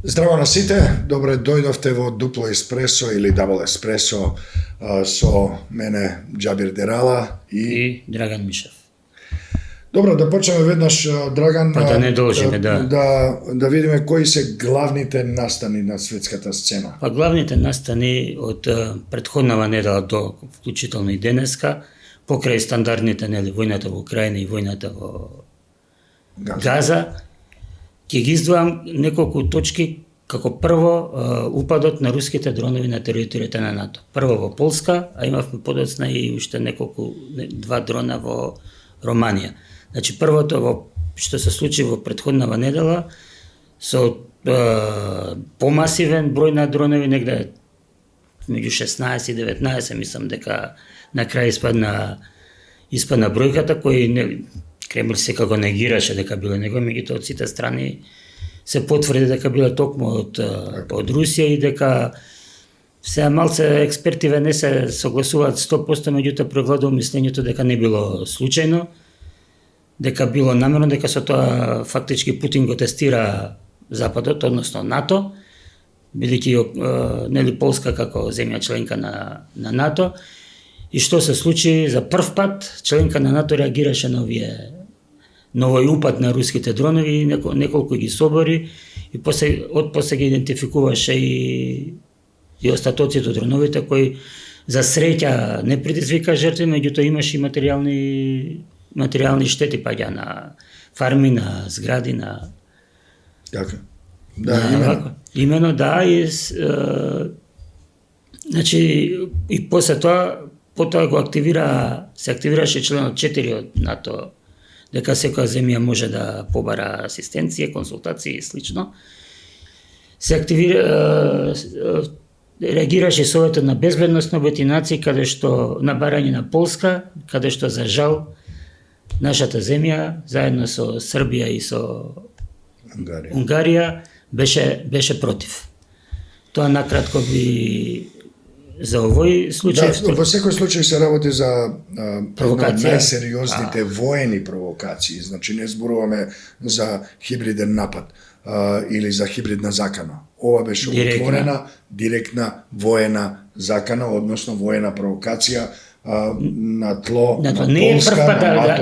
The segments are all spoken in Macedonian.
Здраво на сите, добре дојдовте во Дупло еспресо или Дабл еспресо со мене Џабир Дерала и Драган Мишев. Добро, да почнеме веднаш, Драган, Па да не должиме, да видиме кои се главните настани на светската сцена. Па главните настани од претходнава недела до вклучително и денеска, покрај стандардните, војната во Украина и војната во Газа, ќе ги издвоам неколку точки. Како прво, упадот на руските дронови на територијата на НАТО. Прво во Полска, а имавме подоцна и уште два дрона во Романија. Значи, првото што се случи во претходнава недела, со помасивен број на дронови, негде меѓу 16 и 19, мислам дека на крај испадна бројката, кој Кремљ секако негираше дека било него, меѓутоа од сите страни се потврди дека било токму од Русија и дека сега малце експертиве не се согласуваат 100%, меѓутоа превладува мислењето дека не било случајно, дека било намерно, дека со тоа фактички Путин го тестира Западот, односно НАТО, бидејќи Полска како земја членка на НАТО. И што се случи? За прв пат членка на НАТО реагираше на овој упад на руските дронови и неколку ги собори и после ги идентификуваше и остатоците од дроновите кои за среќа не предизвика жртви, меѓутоа имаше и материјални штети, паѓа на фарми, на згради, на... Така. Да, имено, да, и значи и после тоа потоа се активираше членот 4 од НАТО, дека секоја земја може да побара асистенција, консултации и слично. Се реагираше Советот на безбедност на Обединети нации, каде што на барање на Полска, каде што за жал нашата земја заедно со Србија и со Унгарија беше против. Тоа накратко би за овој случај. Да, во секој случај се работи за најсериозните воени провокации. Значи не зборуваме за хибриден напад или за хибридна закана. Ова беше отворена, директна воена закана, односно воена провокација на тло на Полска, не е прв пат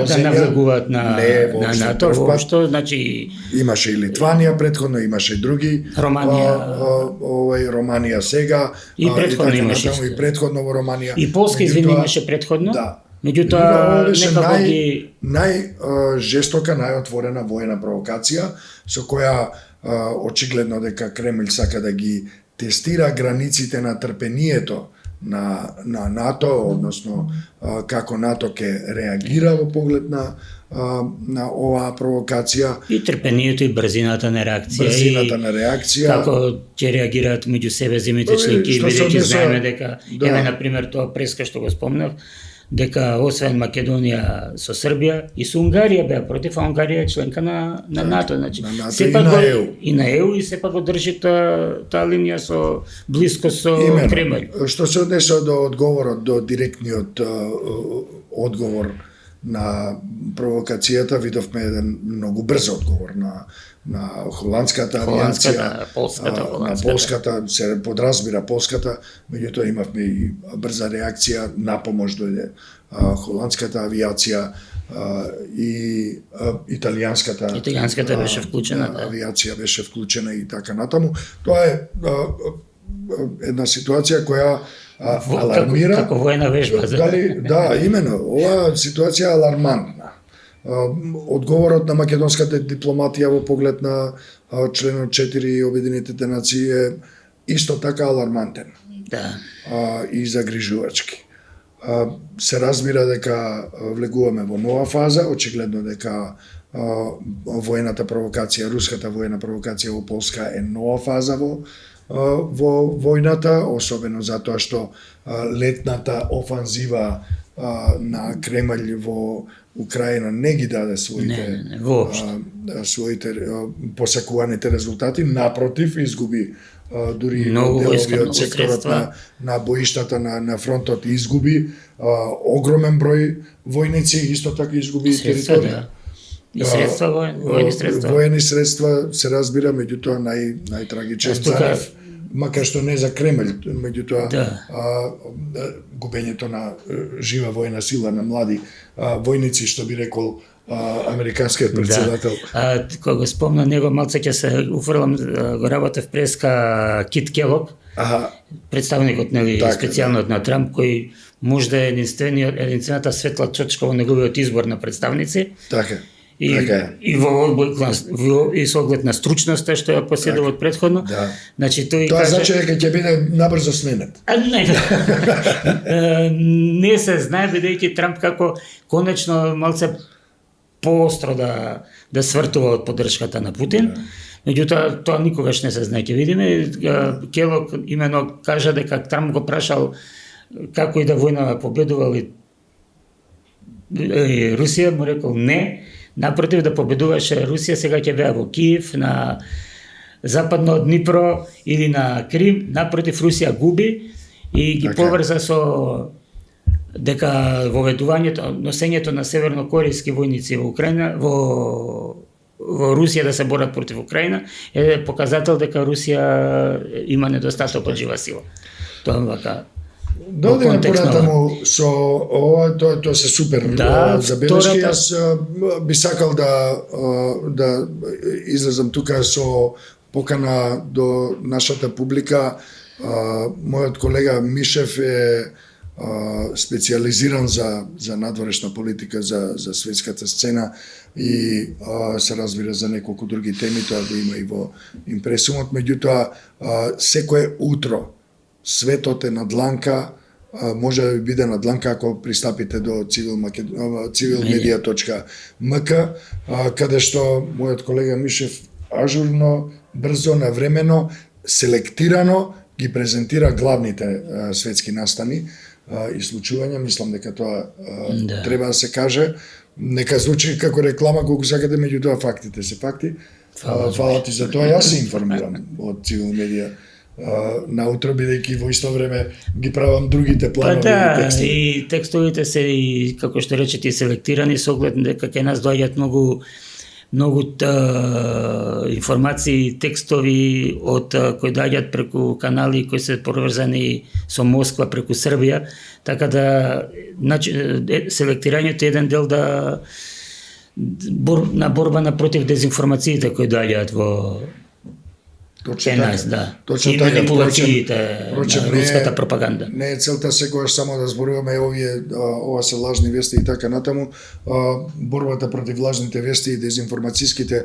да навлегуваат на НАТО, воопшто, значи имаше и Литванија претходно, имаше и други. Романија сега. И претходно имаше. И претходно во Романија. И Полска, имаше претходно. Да. Меѓутоа најжестока, најотворена воена провокација со која очигледно дека Кремљ сака да ги тестира границите на трпението на НАТО, односно како НАТО ќе реагира во поглед на оваа провокација. И трпението и брзината на реакција. Како ќе реагираат меѓу себе земјите членки, бидејќи знаеме дека, еве например тоа преска што го спомнав, дека освен Македонија со Србија и со Унгарија беа против, а Унгарија е членка на НАТО, значи сепак и на ЕУ и сепак го држи таа линија со блиско со Кремљ. Што се однесе до одговорот, до директниот одговор на провокацијата, видовме еден многу брз одговор на холандската авиација, на полската, се подразбира полската, меѓутоа имавме и брза реакција, на помош дојде холандската авиација и италијанската беше вклучена, авиација беше вклучена и така натаму. Тоа е една ситуација која алармира. Како воена вежба. Да, имено, оваа ситуација е алармантна. Одговорот на македонската дипломатија во поглед на членот 4 Обединетите нации е исто така алармантен. Да. И загрижувачки. Се разбира дека влегуваме во нова фаза, очигледно дека воената провокација, руската воена провокација во Полска е нова фаза во војната, особено затоа што летната офанзива на Кремљ во Украина не ги даде своите посакуваните резултати, напротив, изгуби дури делови од секторот на боиштата на фронтот изгуби огромен број војници, исто така изгуби и територија. И средства, воени средства. Воени средства се разбира, меѓутоа најтрагичен за нив, макар што не за Кремљ, меѓутоа губењето на жива војна сила на млади војници, што би рекол американскиот председател. Кога го спомна него, малце ќе се уфрлам, го работев преска Кит Келог, представникот специјалниот на Трамп, кој можда е единствената светла точка во неговиот избор на представници. Така. И со оглед на стручноста што ја поседува од предходно. Значи тој тоа значи дека ќе биде набрзо сменет. Не се знае, бидејќи Трамп како конечно малце поостро да свртува од поддршката на Путин. Меѓутоа тоа никогаш не се знае. Ќе видиме, Келог имено кажа дека Трамп го прашал како и да војнава победувал и Русија, му рекол не. Напротив, да победуваше Русија, сега ќе беа во Киев, на западно од Днипро или на Крим. Напротив, Русија губи и ги поврза со дека воведувањето, носењето на севернокорејски војници во Украина, во Русија да се борат против Украина, е показател дека Русија има недостаток од жива сила. Тоа вака. Да одиме понатаму со ова, тоа се супер забелешки. Јас би сакал да излезам тука со покана до нашата публика. Мојот колега Мишев е специјализиран за надворешна политика, за светската сцена и се разбира за неколку други теми, тоа го има и во импресумот. Меѓутоа, секое утро светот е на дланка, може да биде на дланка ако пристапите до civilmedia.mk, каде што мојот колега Мишев ажурно, брзо, навремено, селектирано ги презентира главните светски настани и случувања. Мислам дека тоа треба да се каже. Нека звучи како реклама колку сакате, меѓутоа фактите се факти. Фала ти за тоа. Јас се информирам од Civil Media наутро, бидејќи во исто време ги правам другите планови и текстови. И текстовите се, и како што речете, селектирани со оглед дека кај нас доаѓаат многу информации, текстови кои доаѓаат преку канали кои се поврзани со Москва преку Србија, така да селектирањето е еден дел на борба против дезинформациите кои доаѓаат во нас, и манипулациите на руската пропаганда. Не е целта секогаш само да зборуваме ова се лажни вести и така натаму. Борбата против лажните вести и дезинформацијските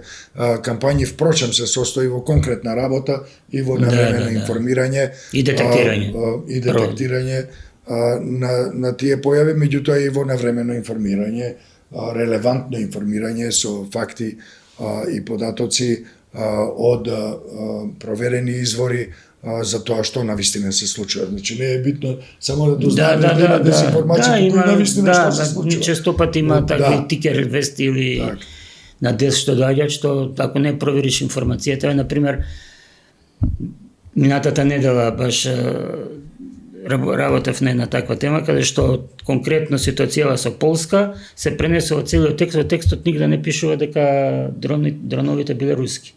кампањи впрочем се состои во конкретна работа и во навремено информирање и детектирање на тие појави, меѓутоа и во навремено информирање, релевантно информирање со факти и податоци од проверени извори за тоа што навистина се случува. Значи не е битно само да дознаеме да има дезинформација, туку навистина што се случува. Често пати има такви тикер вести или на дес што доаѓаат, што ако не провериш информацијата, например минатата недела баш работев на една таква тема, каде што конкретно ситуацијава со Полска се пренесува целиот текст, во текстот нигде не пишува дека дроновите биле руски.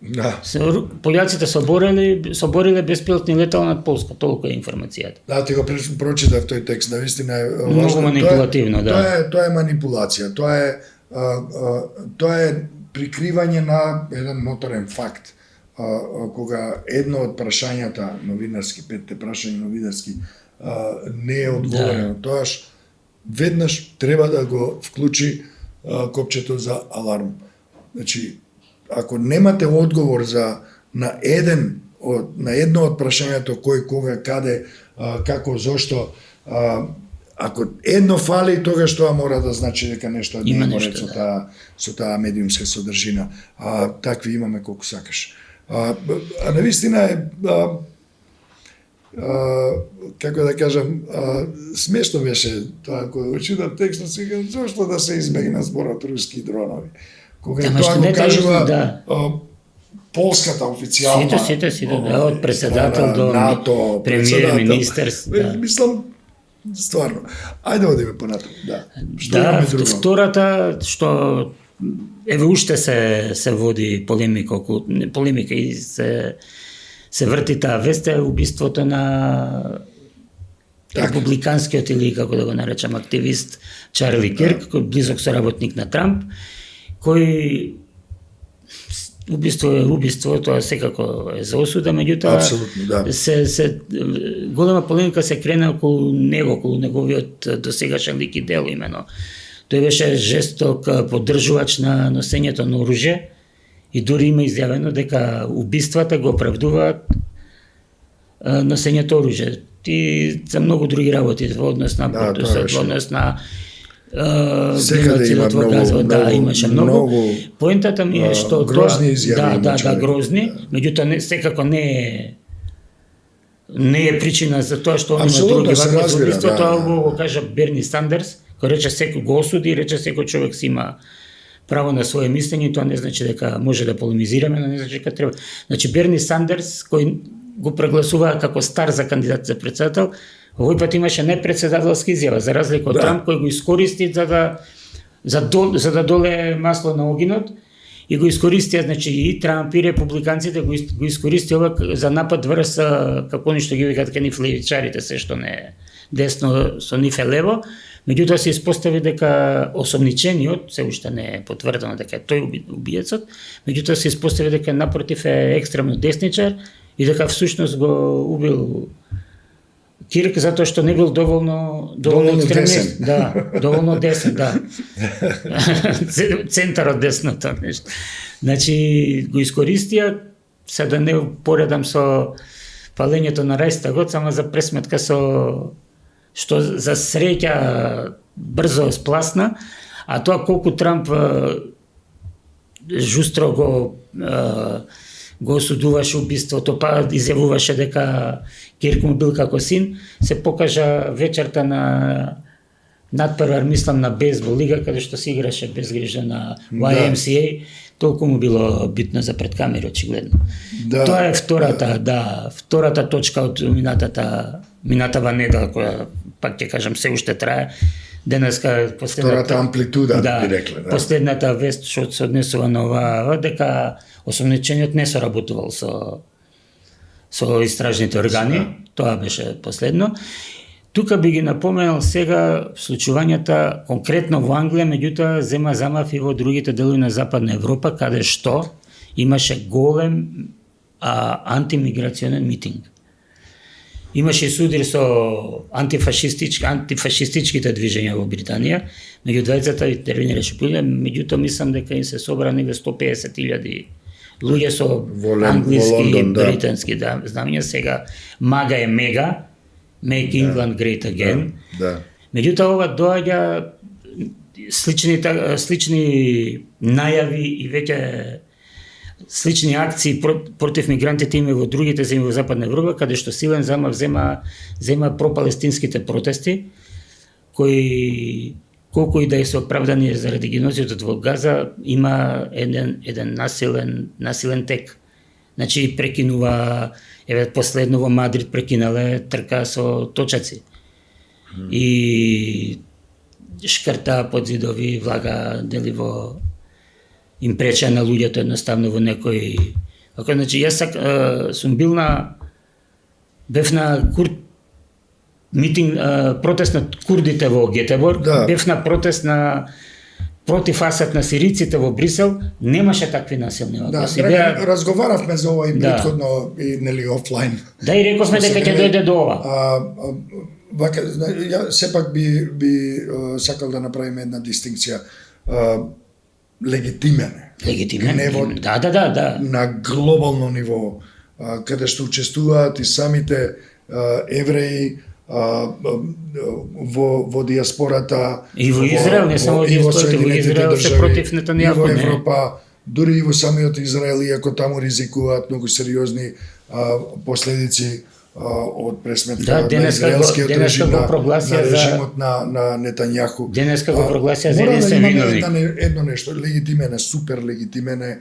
Пољаците собориле беспилотни летала над Полска, толку е информацијата. Ти го прочитав тој текст, навистина е важно. Многу манипулативно, Тоа е манипулација, тоа е прикривање на еден моторен факт. Кога едно од прашањата новинарски, 5 прашања новинарски не е одговорено, тоаш веднаш треба да го вклучи копчето за аларм. Значи, ако немате одговор на едно од прашањето кој, кога, каде, како, зошто, ако едно фали, тогаш тоа мора да значи дека нешто не е поред со таа медиумска содржина. Такви имаме колку сакаш. Навистина е како да кажам, смешно беше тоа кога читав текстот, си кажам зошто да се избегна зборот руски дронови. Кога тоа го кажува полската официјална сите од председател до НАТО, премиер, министер. Мислам, стварно. Ајде одиме понатаму. Втората што еве уште се води полемика и се врти таа вест, убиството на републиканскиот или како да го наречам активист Чарли Кирк, кој близок соработник на Трамп, кој убиство, тоа секако е за осуда, меѓутоа се голема полемика се крена околу него, околу неговиот досегашен лик и дело имено. Тој беше жесток поддржувач на носењето на оружје и дури има изјавено дека убиствата го оправдуваат носењето оружје. И за многу други работи во однос на протестот, во однос на геноцидот во Газа, имаше многу. Поентата ми е што грозни изјави, грозни, меѓутоа секако не е причина за тоа што он има други вакви убиства, тоа го кажа Берни Сандерс, кој рече секој го осуди, рече секој човек си има право на свое мислење, тоа не значи дека може да полемизираме, но не значи дека треба. Значи Берни Сандерс, кој го прегласува како стар за кандидат за председател, овој пат имаше непредседателски изјава, за разлика од Трамп, кој го искористи за да доле масло на огинот, и го искористија, значи и Трамп и републиканците го искористи ова за напад врз, како они што ги викаат нив левичарите, се што не е десно со нив е лево. Меѓутоа се испостави дека осомничениот, се уште не е потврдено дека е тој убиецот, меѓутоа се испостави дека напротив е екстремно десничар и дека всушност го убил Кирк затоа што не бил доволно екстремист. Да, доволно десен, да. Центарот десното нешто. Значи го искористија, се да не поредам со палењето на Рајстагот, само за пресметка со што за среќа брзо спласна, а тоа колку Трамп жустро го осудуваше убиството, па изјавуваше дека Кирк му бил како син, се покажа вечерта на надпревар, мислам на бейсбол лига, каде што се играше безгрижно на YMCA, толку му било битно за пред камери, очигледно. Тоа е втората точка од минатава недела, која, пак ќе кажам, се уште трае. Денеска втората амплитуда, би рекле. Последната вест што се однесува на ова, дека осомничениот не соработувал со истражните органи, тоа беше последно. Тука би ги напоменал сега случувањата конкретно во Англија, меѓутоа зема замав и во другите делови на Западна Европа, каде што имаше голем антимиграционен митинг. Имаше и судир со антифашистичките движења во Британија, меѓу двајцата интервенираше полиција, меѓутоа мислам дека им се собра негде 150.000 луѓе со англиски и британски знамења. Сега мага е мега, Make England Great Again. Меѓутоа ова доаѓа слични најави и веќе слични акции против мигрантите има во другите земји во Западна Европа, каде што силен замав зема пропалестинските протести, кои колку и да се оправдани заради геноцидот во Газа, има еден насилен тек. Значи прекинува, последно во Мадрид прекинале трка со точаци. И шкрта под зидови, влага дели во им преча на луѓето едноставно во некој. Значи јас сум бил бев на митинг, протест на курдите во Гетеборг, бев на протест против асет на сириците во Брисел, немаше такви насилни огласи. Разговаравме за ова и претходно и нели офлайн. Да, и рековме дека ќе дојде до ова. Ја сепак би сакал да направиме една дистинкција. Легитимен. Гневот, да. На глобално ниво, каде што учествуваат и самите евреи во диаспората, и во Израел, не само во диаспората, во Израел се против Нетањаху, во Европа, дури и во самиот Израел, иако таму ризикуваат многу сериозни последици од пресметка на израелскиот режим, на режимот на Нетањаху. Денеска го прогласија за единствен виновник. Едно нешто, легитимен, супер легитимен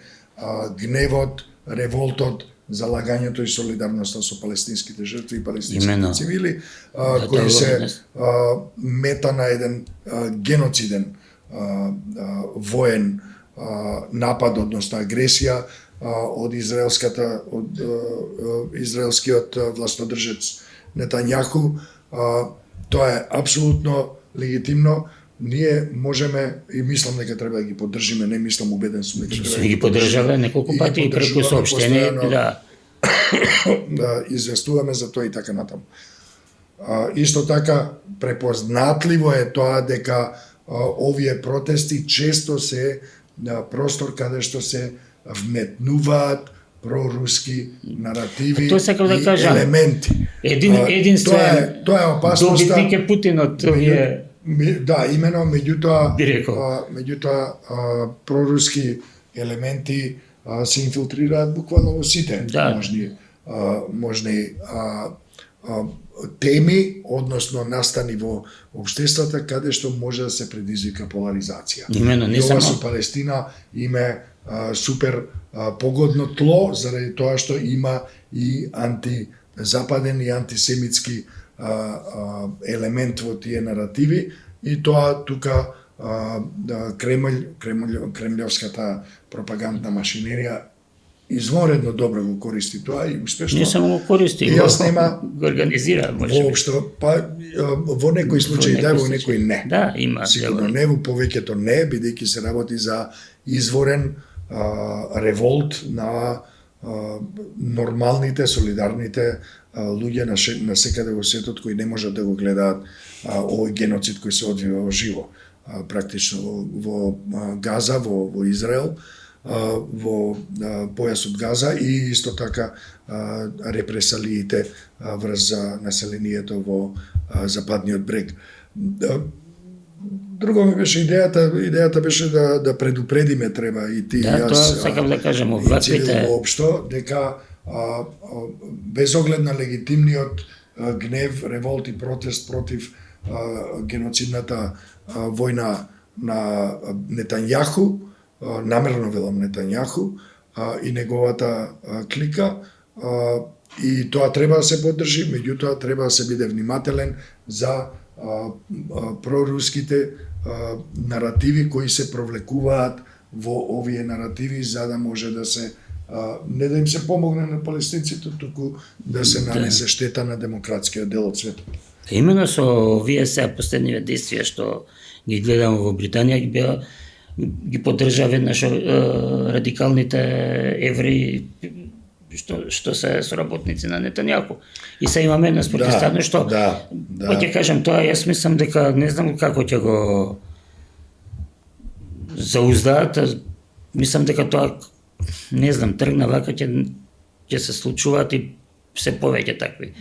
гневот, револтот, залагањето и солидарноста со палестинските жртви и палестинските цивили, кои се мета на еден геноциден воен напад, односно агресија од израелскиот властодржец Нетањаху. Тоа е апсолутно легитимно. Ние можеме и мислам дека треба да ги поддржиме, не мислам, убеден сум дека Сме ги поддржале неколку пати и преку соопштение, да. Да известуваме за тоа и така натаму. Исто така препознатливо е тоа дека овие протести често се на простор каде што се вметнуваат проруски наративи и елементи. Единствен тоа е опасноста. Добитник е Путин од овие. Да, имено, меѓутоа проруски елементи се инфилтрираат буквално во сите можни теми, односно настани во општествата каде што може да се предизвика поларизација. Имено, не само со Палестина име супер погодно тло заради тоа што има и антизападен и антисемитски елемент во тие наративи и тоа тука кремљовската пропагандна машинерија изворедно добро го користи тоа и успешно. Не само го користи, го организира, може би. Воопшто, па во некои случаи да, во некои не. Да, има. Сигурно не, во повеќето не, бидејќи се работи за изворен револт на нормалните, солидарните луѓе на секаде во светот кои не можат да го гледаат овој геноцид кој се одвива во живо, практично во Газа, во Израел, во појасот Газа и исто така репресалиите врз населението во западниот брег. Друго ми беше идејата беше да предупредиме, треба и ти и јас. Да, тоа сакам да кажам, оваквите воопшто дека без оглед на легитимниот гнев, револт и протест против геноцидната војна на Нетањаху, намерно велам Нетањаху и неговата клика, и тоа треба да се поддржи, меѓутоа треба да се биде внимателен за проруските наративи кои се провлекуваат во овие наративи за да може да се не да им се помогне на палестинците, туку да се нанесе штета на демократскиот дел од светот. Именно со овие се последниве действија што ги гледам во Британија ги поддржа веднаш радикалните евреи што се соработници на Нетањаху. И се имаме една спротивставно што ќе кажам тоа, јас мислам дека не знам како ќе го зауздаат, мислам дека тоа не знам, тргна вака ќе се случуваат и се повеќе такви.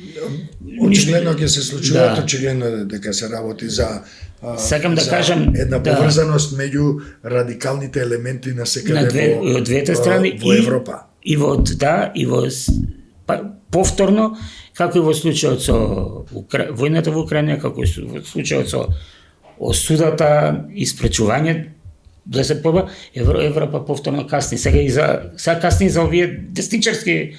Очигледно ќе се случуваат, очигледно дека се работи за сакам да кажам една поврзаност меѓу радикалните елементи на секаде од двете страни во Европа. И во повторно, како и во случајот со војната во Украина, како и во случајот со осудата и спречување да се проба, Европа повторно касни. Сега касни за овие десничарски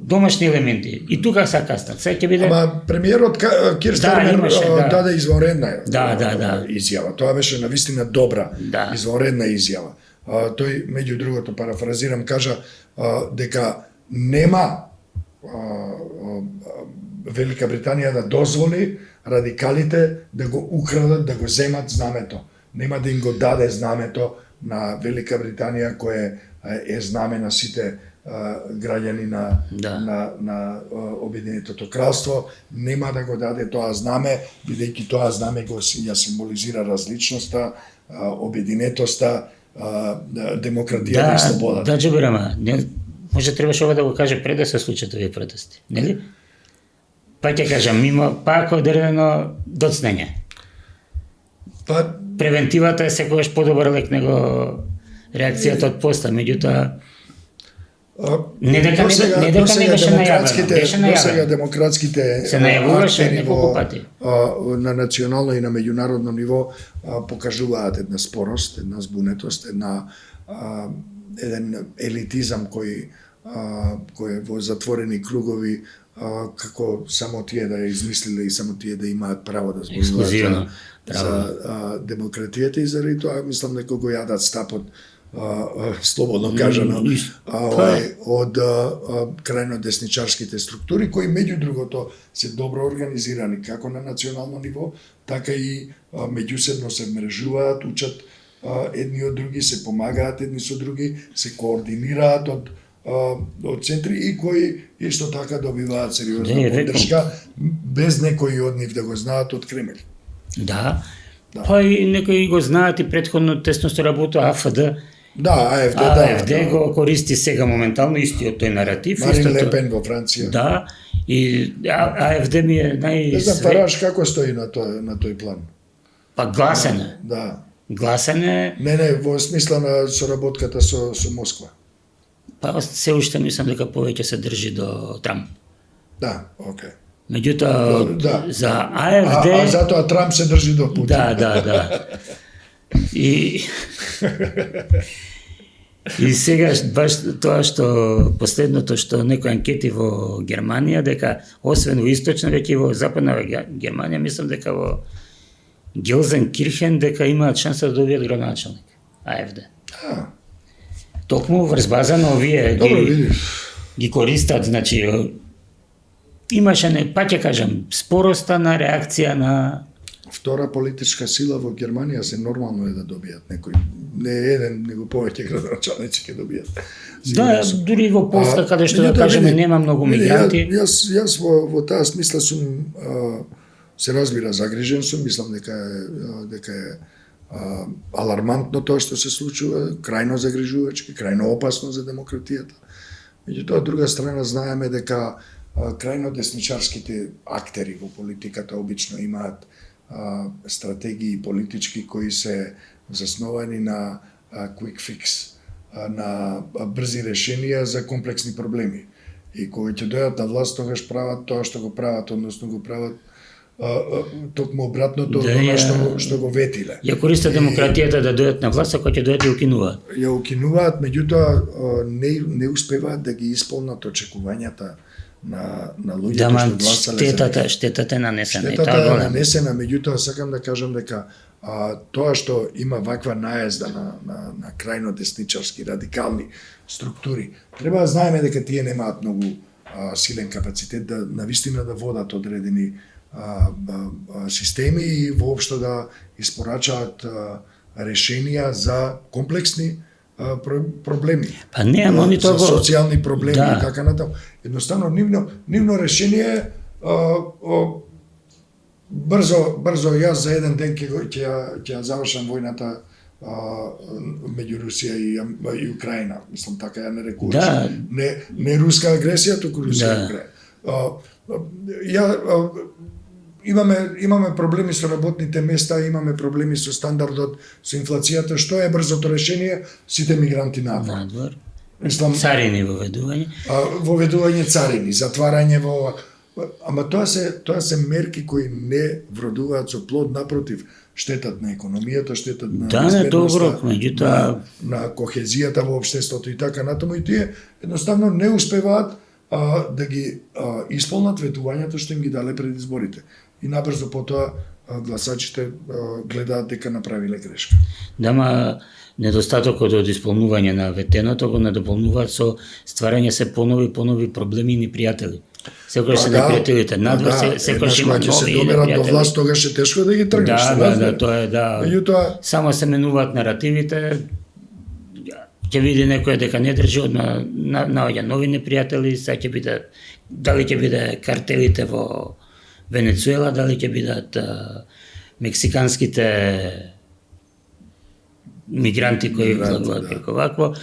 домашни елементи. И тука се каснат. Сега ќе биде. Ама премиерот Кир Стармер даде извонредна изјава. Тоа беше навистина добра извонредна изјава. Тој, меѓу другото, парафразирам, кажа дека нема Велика Британија да дозволи радикалите да го украдат, да го земат знамето. Нема да им го даде знамето на Велика Британија, кое е знаме на сите граѓани на Обединетото кралство, нема да го даде тоа знаме, бидејќи тоа знаме го ја символизира различноста, обединетоста, демократијата и слободата. Да, Джеберама, може требаше ова да го каже пред да се случат овие протести, нели? Па ќе кажам, мимо пак одредено доцнење. Превентивата е секогаш подобар лек него реакцијата од поста, меѓутоа не дека не беше најавено. Демократските се најавуваше неколку пати. На национално и на меѓународно ниво покажуваат една спорост, една збунетост, еден елитизам кој кој е во затворени кругови, како само тие да ја измислиле и само тие да имаат право да зборуваат за демократијата, и заради тоа мислам дека го јадат стапот, слободно кажано, од крајно десничарските структури, кои меѓу другото се добро организирани како на национално ниво, така и меѓусебно се мрежуваат, учат едни од други, се помагаат едни со други, се координираат од центри и кои исто така добиваат сериозна поддршка, без некои од нив да го знаат од Кремљ. Да. Па и некои го знаат и претходно тесно се работува АФД. АФД го користи сега моментално истиот тој наратив. Марин Лепен во Франција. Да, и АФД ми е Не знам, Фараш како стои на тој план? Па гласен е. Да. Гласен е. Не, во смисла на соработката со Москва. Па се уште мислам дека повеќе се држи до Трамп. Да, окей. Меѓутоа, за АФД... А затоа Трамп се држи до Путин. Да. И сега баш тоа што последното што некои анкети во Германија, дека освен во источна, веќе и во западна Германија, мислам дека во Гелзенкирхен дека имаат шанса да добијат градоначалник АФД. Токму врз база на овие ги користат, значи имаше па ќе кажам спороста на реакција на втора политичка сила во Германија, се нормално е да добијат некој, не еден, него повеќе градоначалници ќе добијат. Да, дури во Полска, каде што да кажеме нема многу мигранти. Јас во таа смисла сум, се разбира, загрижен сум, мислам дека е алармантно тоа што се случува, крајно загрижувачки, крајно опасно за демократијата. Меѓутоа, од друга страна, знаеме дека крајно десничарските актери во политиката обично имаат стратегии политички кои се засновани на quick fix, на брзи решенија за комплексни проблеми. И кога ќе дојдат на власт, тогаш прават тоа што го прават, односно го прават токму обратното од тоа што го ветиле. Ја користат демократијата да дојдат на власт, ако ќе дојдат и укинуваат. Ја укинуваат, меѓутоа не успеваат да ги исполнат очекувањата на луѓето што гласале. Штетата е нанесена. Штетата е нанесена, меѓутоа сакам да кажам дека тоа што има ваква наезда на крајно десничарски радикални структури, треба да знаеме дека тие немаат многу силен капацитет да навистина да водат одредени системи и воопшто да испорачаат решенија за комплексни проблеми. Па не, они тоа го социјални проблеми и така натаму. Едноставно нивно решение е брзо јас за еден ден ќе ја завршам војната меѓу Русија и Украина. Мислам така ја нарекуваш. Да. Не руска агресија, туку Русија и Украина. Имаме проблеми со работните места, имаме проблеми со стандардот, со инфлацијата. Што е брзото решение? Сите мигранти надвор. Царини воведување. Воведување царини, затварање во... Ама тоа се мерки кои не вродуваат со плод, напротив, штетат на економијата, штетат на безбедноста, на кохезијата во општеството и така натаму, и тие едноставно не успеваат да ги исполнат ветувањето што им ги дале пред изборите. И набрзо потоа гласачите гледаат дека направиле грешка. Дама недостатокот од исполнување на ветеното го надополнуваат со стварање се понови проблеми и непријатели. Секогаш се непријателите надвор, секогаш има нови непријатели. Кога ќе се доберат до власт, тогаш е тешко да ги тргнеш. Тоа е, Меѓутоа, само се менуваат наративите, ќе види некој дека не држи, наоѓа нови непријатели, сега ќе биде, дали ќе биде картелите во Венецуела, дали ќе бидат мексиканските мигранти кои влагуват како вакво,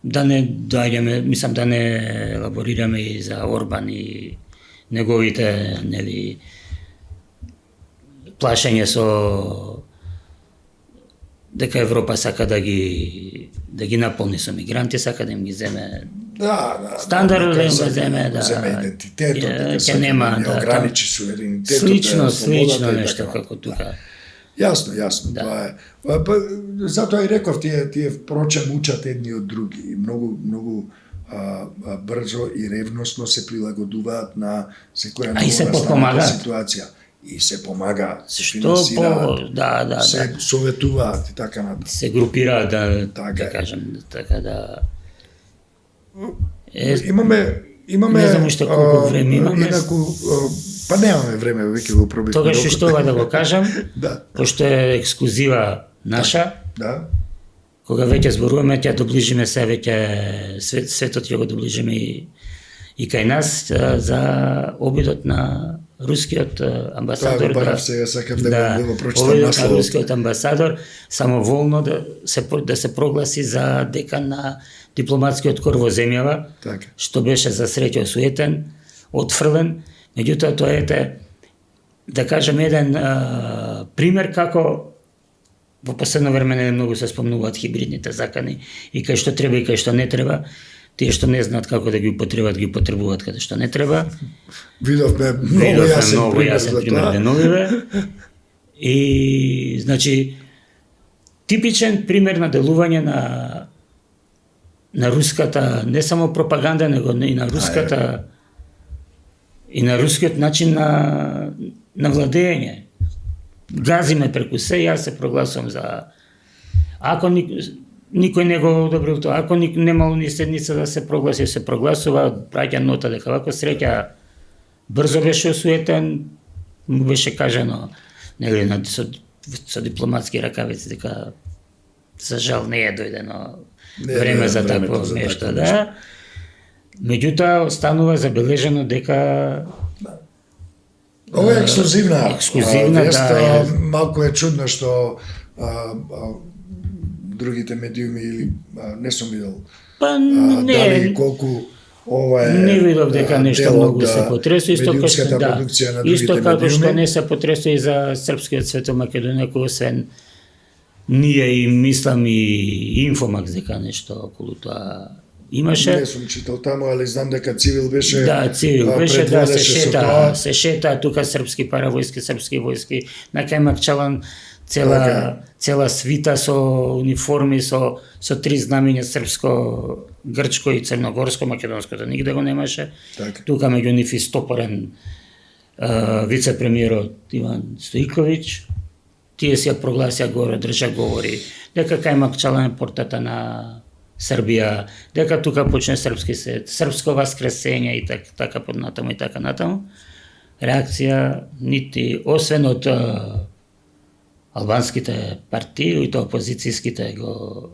да не доаѓаме, мислам да не елаборираме и за Орбан и неговите плашење со дека Европа сака да ги наполни со мигранти, сака да им ги земе стандард, да им го земе, идентитетот, ќе нема да ограничи суверенитетот, слично нешто како тука. Јасно, тоа е. Затоа и реков, тие впрочем учат едни од други и многу брзо и ревносно се прилагодуваат на секоја А и се нова подпомагаат. ситуација. И се помагаат, се Што финансираат, да, се советуваат и така натаму. се групираат Така да е. кажам, така да Имаме не знам уште колку време имаме. Инаку па немаме време, веќе го пробивме. Тогаш што ова да го кажам, Да, пошто е ексклузива наша, да. кога веќе зборуваме, ќе доближиме се веќе светот ќе го доближиме и кај нас за обидот на рускиот Тоа амбасадор. го барав сега, сакав да го прочитам обидот на насловот. рускиот амбасадор самоволно да се прогласи за декан на дипломатскиот кор во земјава, Така. што беше за среќа осуетен, отфрлен. Меѓутоа тоа е, да кажем, еден пример како во последно време не многу се спомнуваат хибридните закани и кај што треба и кај што не треба. Тие што не знаат како да ги употребат, ги употребуваат каде што не треба. Видовме многу јасен пример за тоа. деновиве. И, значи, типичен пример на делување на руската, не само пропаганда, него и на руската и на рускиот начин на владење. Газиме преку се, јас се прогласувам за... Ако никој не го одобрил тоа, ако немало ни седница да се прогласи, се прогласува, праќа нота дека вако среќа брзо беше осуетен, му беше кажано, нели, со дипломатски ракавици, дека за жал не е дојдено време за такво нешто, да. Меѓутоа, останува забележено дека Ова е ексклузивна вест, да. малку е чудно што другите медиуми или не сум видел. Па Дали не, колку ова е не видов дека нешто дел од, многу се потресува, исто медиумската да, продукција на другите исто како што медиуми. не се потресува и за српскиот свет во Македонија, кој освен ние и мислам и Инфомакс дека нешто околу тоа имаше. Не сум читал таму, али знам дека Цивил беше Цивил беше, да, предводеше со тоа. се шета тука српски паравојски, српски војски, на кај Макчалан Така. цела свита со униформи, со три знамења српско, грчко и црногорско, македонското нигде го немаше. Така. Тука меѓу нив и стопорен вице-премиерот Иван Стоиковиќ. Тие си ја прогласија горе, држа говори, дека кај Макчалан е портата на Србија, дека тука почне српски свет, српско воскресење и така поднатаму и така натаму. Реакција нити, освен од албанските партии и тоа опозицијските го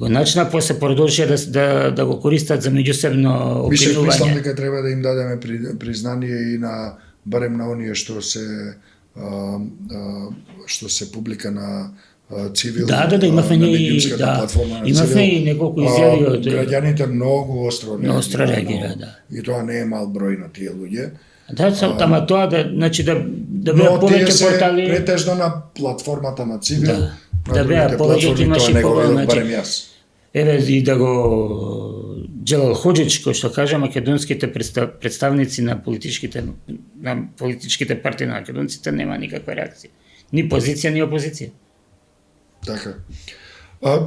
начина, после продолжија да го користат за меѓусебно Мислам обвинување. дека треба да им дадеме признание и на барем на оние што се публика на Цивил. Да, имавме на и медиумската платформа на имавме Цивил. и неколку изјави од Граѓаните многу остро реагира, да. И тоа не е мал број на тие луѓе. Да, тама тоа значи да Но беа тие повеќе се портали, претежно на платформата на Цивил. Да. На Да беа другите повеќе платформи имаше тоа не го повеќе, видов, значи, барем јас. еве и да го Джелал Хоџич, кој што кажа, македонските представници на политичките партии на македонците нема никаква реакција. Ни позиција, ни опозиција. Така.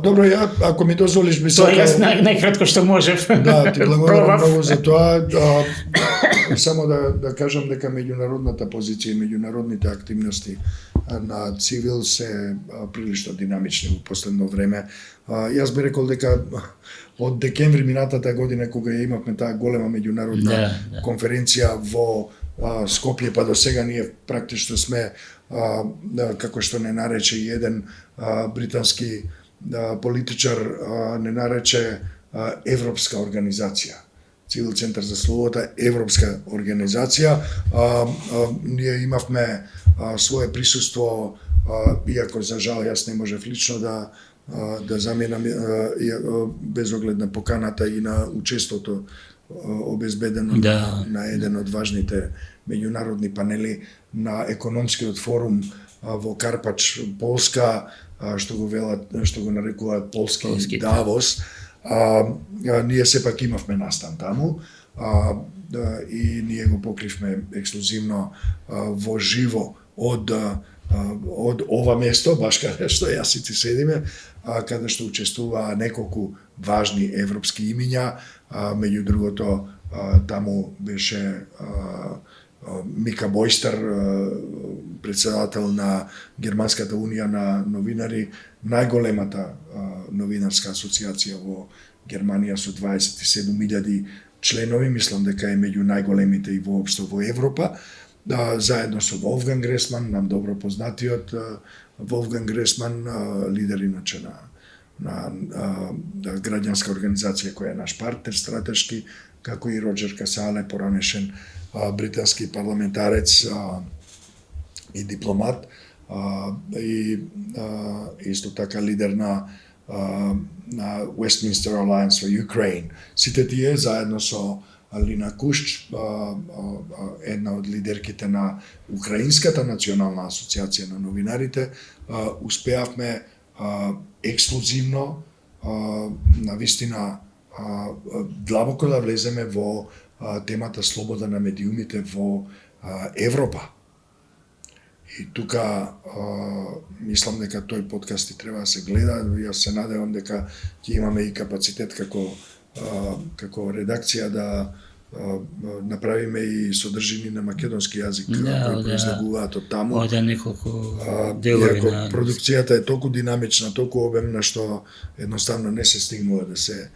Добро, ја, ако ми дозволиш, би Тоа јас сакал... најкратко што можев. Да, ти благодарам Пробав. многу за тоа. Само да кажам дека меѓународната позиција и меѓународните активности на Цивил се прилично динамични во последно време. Јас би рекол дека од декември минатата година, кога ја имавме таа голема меѓународна конференција во Скопје, па до сега ние практично сме, како што не нарече и еден британски политичар, не нарече европска организација. Цивил Центар за слобода, европска организација. Ние имавме свое присуство, иако за жал јас не можев лично да заменам без оглед на поканата и на учеството обезбедено на еден од важните меѓународни панели на економскиот форум во Карпач, Полска, што го нарекуваат полски Давос. Ние сепак имавме настан таму и ние го покривме ексклузивно во живо од од ова место, баш каде што јас и ти седиме, каде што учествуваа неколку важни европски имиња, меѓу другото таму беше Мика Бојстер, председател на Германската унија на новинари, најголемата новинарска асоциација во Германија со 27.000 членови, мислам дека е меѓу најголемите и воопшто во Европа, заедно со Волфганг Гресман, нам добро познатиот Волфганг Гресман, лидер иначе на граѓанска организација која е наш партнер стратешки, како и Роџер Касале, поранешен британски парламентарец и дипломат, и исто така лидер на Westminster Alliance for Ukraine. Сите тие заедно со Алина Кушч, една од лидерките на Украинската национална асоциација на новинарите, успеавме ексклузивно, навистина, длабоко да влеземе во темата слобода на медиумите во Европа. И тука мислам дека тој подкаст и треба да се гледа. Јас се надевам дека ќе имаме и капацитет како редакција да направиме и содржини на македонски јазик кои произлегуваат од таму. Оде неколку делови на продукцијата е толку динамична, толку обемна што едноставно не се стигнува да се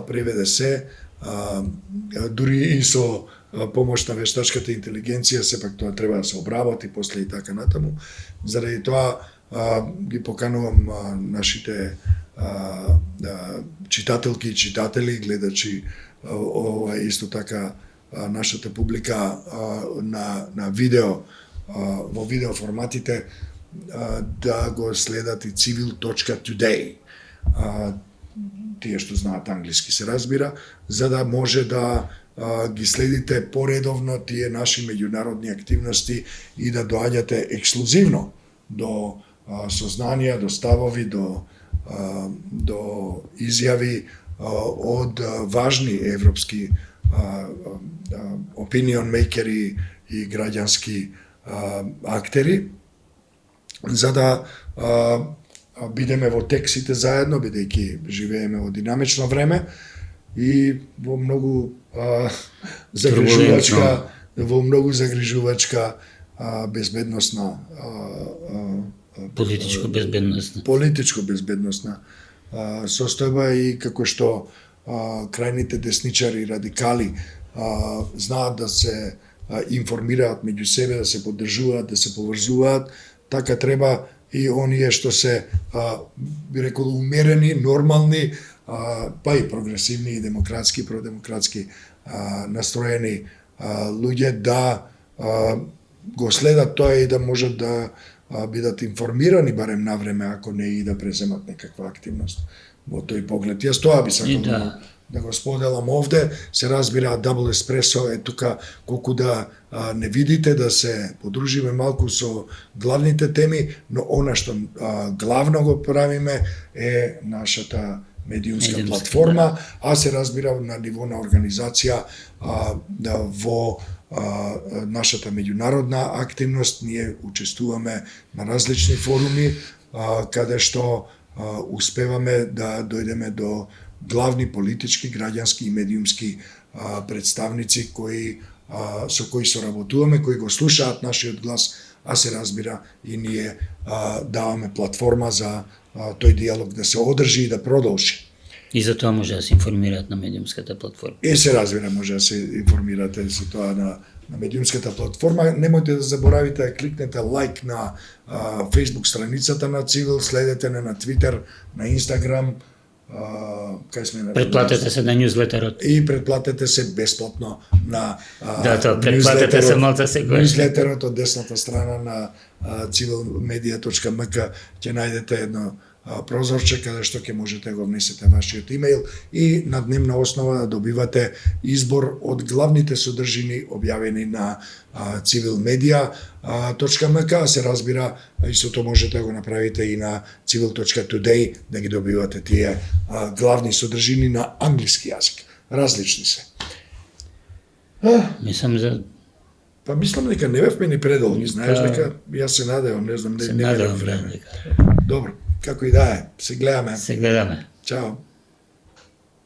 преведе се. Дури и со помош на вештачката интелигенција, сепак тоа треба да се обработи после и така натаму. Заради тоа ги поканувам нашите читателки и читатели, гледачи, исто така нашата публика на видео, во видео форматите, да го следат и civil.today. Тие што знаат англиски се разбира, за да може да ги следите поредовно тие наши меѓународни активности и да доаѓате ексклузивно до сознанија, до ставови, до изјави од важни европски opinion makeri и граѓански актери, за да бидеме во тексите заедно, бидејќи живееме во динамично време и во многу загрижувачка безбедносна политичко безбедносна состојба, и како што крајните десничари и радикали знаат да се информираат меѓу себе, да се поддржуваат, да се поврзуваат, така треба и оние што се, би рекол, умерени, нормални, па и прогресивни и демократски, продемократски настроени луѓе да го следат тоа и да можат да бидат информирани барем на време, ако не и да преземат некаква активност во тој поглед. Јас тоа би сакал да го споделам овде. Се разбира, Double Espresso е тука колку да не видите, да се подружиме малку со главните теми, но она што главно го правиме е нашата медиумска платформа, а се разбира на ниво на организација во нашата меѓународна активност. Ние учествуваме на различни форуми каде што успеваме да дојдеме до главни политички, граѓански и медиумски представници со кои соработуваме, кои го слушаат нашиот глас, а се разбира и ние даваме платформа за тој диалог да се одржи и да продолжи. И за тоа може да се информираат на медиумската платформа. И се разбира, може да се информирате за тоа на медиумската платформа. Немојте да заборавите да кликнете лайк на Facebook страницата на Civil, следете на Twitter, на Instagram, кај сме, предплатете се на њузлетерот. И предплатете се бесплатно на предплатете се малку секој. Њузлетерот од десната страна на civilmedia.mk ќе најдете едно прозорче каде што ќе можете го внесете вашиот имејл и на дневна основа да добивате избор од главните содржини објавени на civilmedia.mk. Се разбира, истото можете да го направите и на civil.today, да ги добивате тие главни содржини на англиски јазик. Различни се. Мислам за Па мислам дека не бевме ни предолги, знаеш Да. дека јас се надевам, не знам, Се не надевам велев време. дека Добро, како и да е, се гледаме. се гледаме. Чао.